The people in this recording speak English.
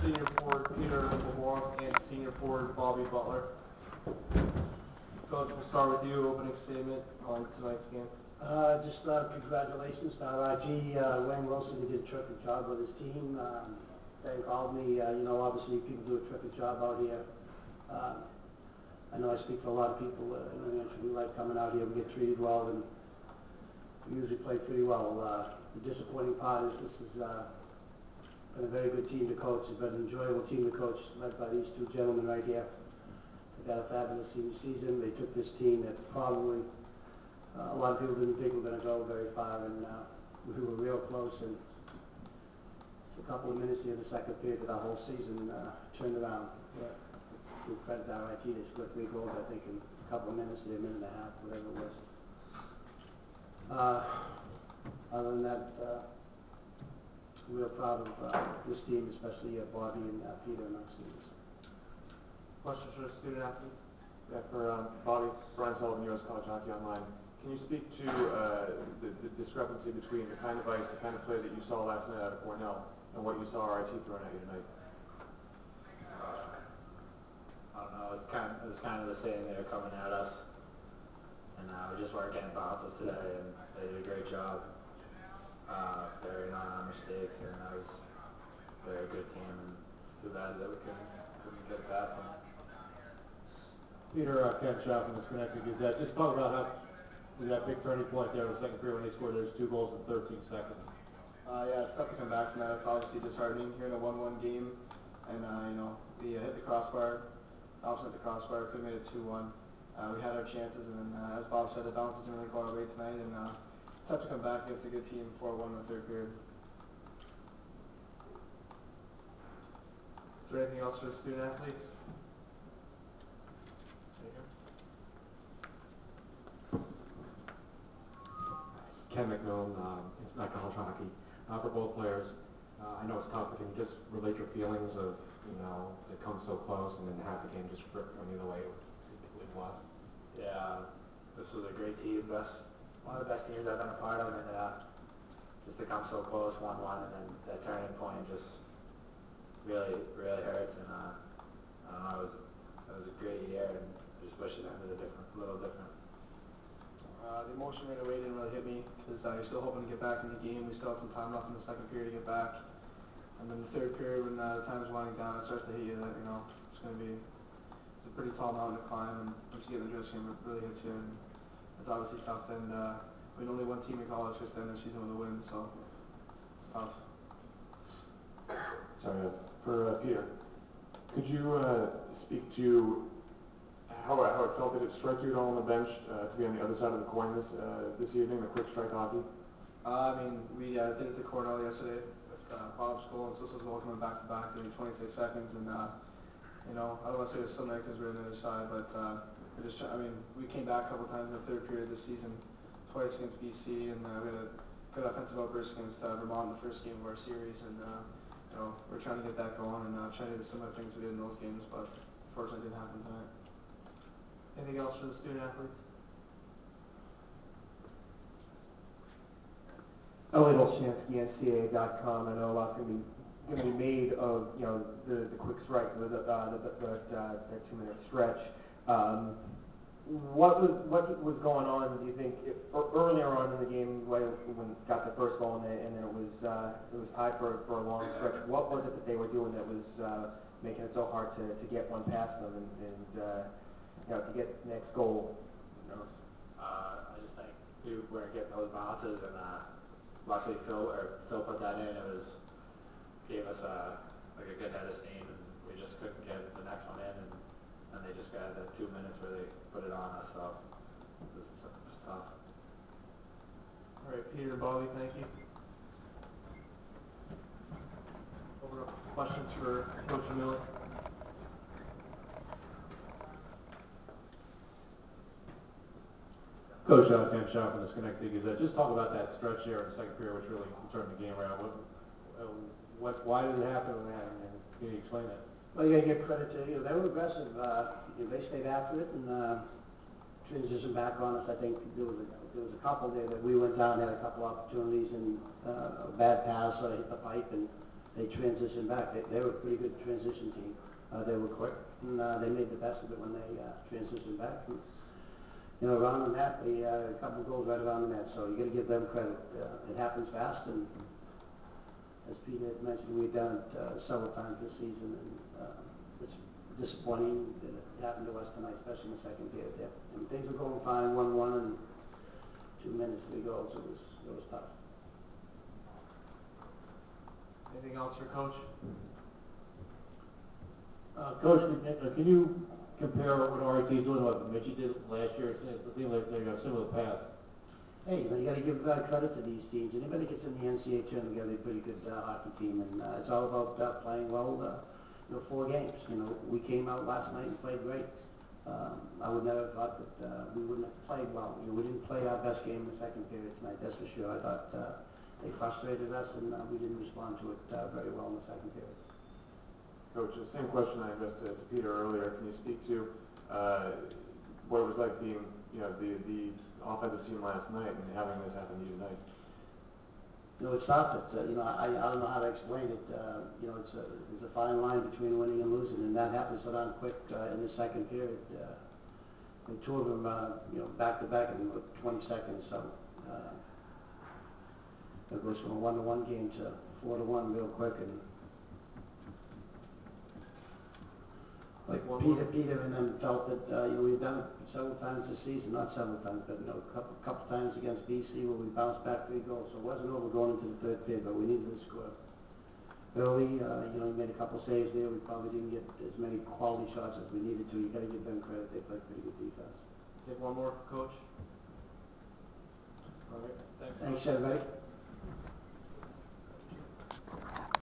senior forward Peter Lamore and senior forward Bobby Butler. Coach, we'll start with you. Opening statement on tonight's game. Just congratulations to RIG. Wayne Wilson, he did a terrific job with his team. They called me. Obviously people do a terrific job out here. I know I speak for a lot of people. We like coming out here. We get treated well, and we usually play pretty well. The disappointing part is this has been a very good team to coach. It's been an enjoyable team to coach, led by these two gentlemen right here. They've had a fabulous season. They took this team that probably a lot of people didn't think we were going to go very far, and we were real close. And it's a couple of minutes here in the second period that our whole season turned around. We credit RIT. They scored 3 goals, I think, in a couple of minutes, a minute and a half, whatever it was. Other than that, real proud of this team, especially Bobby and Peter and our students. Questions for the student athletes? Yeah, for Bobby, Brian Sullivan, U.S. College Hockey Online. Can you speak to the discrepancy between the kind of ice, the kind of play that you saw last night out of Cornell, and what you saw RIT throwing at you tonight? I don't know. It was kind of the same. They were coming at us, and we just weren't getting bounces today. And they did a great job burying on our mistakes, and that was a very good team. And it's too bad that we couldn't get past them. Peter, Ken Shaw from the Schenectady Gazette. Just talk about how that big turning point there in the second period when they scored those 2 goals in 13 seconds. Yeah, it's tough to come back from that. It's obviously disheartening here in a 1-1 game, and we hit the crossbar. Opposite the crossbar, could have made it 2-1. We had our chances, and then as Bob said, the bounces didn't really go our way tonight, and it's tough to come back against a good team 4-1 in the third period. Is there anything else for the student athletes? Ken McMillan, Instant College Hockey. For both players, I know it's tough, but can you just relate your feelings of, it comes so close and then half the game just ripped from you the way it was? Yeah, this was a great team. One of the best teams I've been a part of, and just to come so close, 1-1, and then that turning point just really hurts. And I don't know, it was a great year, and I just wish it ended a little different. The emotion right away didn't really hit me because you're still hoping to get back in the game. We still had some time left in the second period to get back. And then the third period, when the time's winding down, it starts to hit you that, it's going to be a pretty tall mountain to climb. And once you get in the dressing room, it really hits you. And it's obviously tough. And only one team in college gets to end their season with a win, so it's tough. Sorry, for Peter, could you speak to how it felt? Did it strike you at all on the bench to be on the other side of the coin this evening, the quick strike hockey? We did it to Cornell yesterday with Bob's goal and Sissel's goal coming back to back in 26 seconds. And I don't want to say it was similar because we're on the other side, but we came back a couple times in the third period this season, twice against BC, and we had a good offensive outburst against Vermont in the first game of our series. And we're trying to get that going and trying to do the similar things we did in those games, but unfortunately it didn't happen tonight. Anything else for the student athletes? Elliot Olshansky, NCAA.com. I know a lot's going to be made of the quick strikes of that 2-minute stretch. What was going on? Do you think earlier on in the game when it got the first goal and then it was tied for a long stretch? What was it that they were doing that was making it so hard to get one past them and to get the next goal? Who knows? I just think we weren't getting those bounces, and luckily Phil put that in. Gave us a good head of steam, and we just couldn't get the next one in, and they just got the 2 minutes where they put it on us. So it was tough. All right, Peter and Bobby, thank you. Open up questions for Coach Miller. Coach, Ken Shaw from the Schenectady Gazette. Just talk about that stretch there in the second period, which really turned the game around. Why did it happen, and can you explain that? Well, you got to give credit to they were aggressive. They stayed after it and transitioned back on us. I think there was a couple there that we went down, had a couple opportunities, and a bad pass hit the pipe, and they transitioned back. They were a pretty good transition team. They were quick, and they made the best of it when they transitioned back. And, you know, around the net, they a couple of goals right around the net, so you got to give them credit. It happens fast, and as Peter had mentioned, we've done it several times this season, and it's disappointing that it happened to us tonight, especially in the second period there. I mean, things were going fine, 1-1, and 2 minutes to go, so it was tough. Anything else for Coach? Coach, can you compare what RIT is doing, what Mitchie did last year? It seems like they have similar paths. Hey, you know, you got to give credit to these teams. Anybody that gets in the NCAA tournament, you got to be a pretty good hockey team, and it's all about playing well. You know, 4 games. You know, we came out last night and played great. I would never have thought that we wouldn't have played well. You know, we didn't play our best game in the second period tonight, that's for sure. I thought they frustrated us, and we didn't respond to it very well in the second period. Coach, the same question I addressed to Peter earlier. Can you speak to what it was like being, you know, the offensive team last night and having this happen to you tonight? You know, it's tough. It's you know, I don't know how to explain it. You know, there's a fine line between winning and losing, and that happened so darn quick in the second period. And 2 of them, you know, back to back in 20 seconds. So it goes from a 1-1 game to 4-1 real quick, and like Peter and them felt that, you know, we've done it several times this season, not several times, but, you know, a couple times against BC where we bounced back 3 goals. So it wasn't over going into the third period, but we needed to score early. You know, we made a couple saves there. We probably didn't get as many quality shots as we needed to. You got to give them credit. They played pretty good defense. Take one more, Coach. All right, thanks. Thanks, everybody.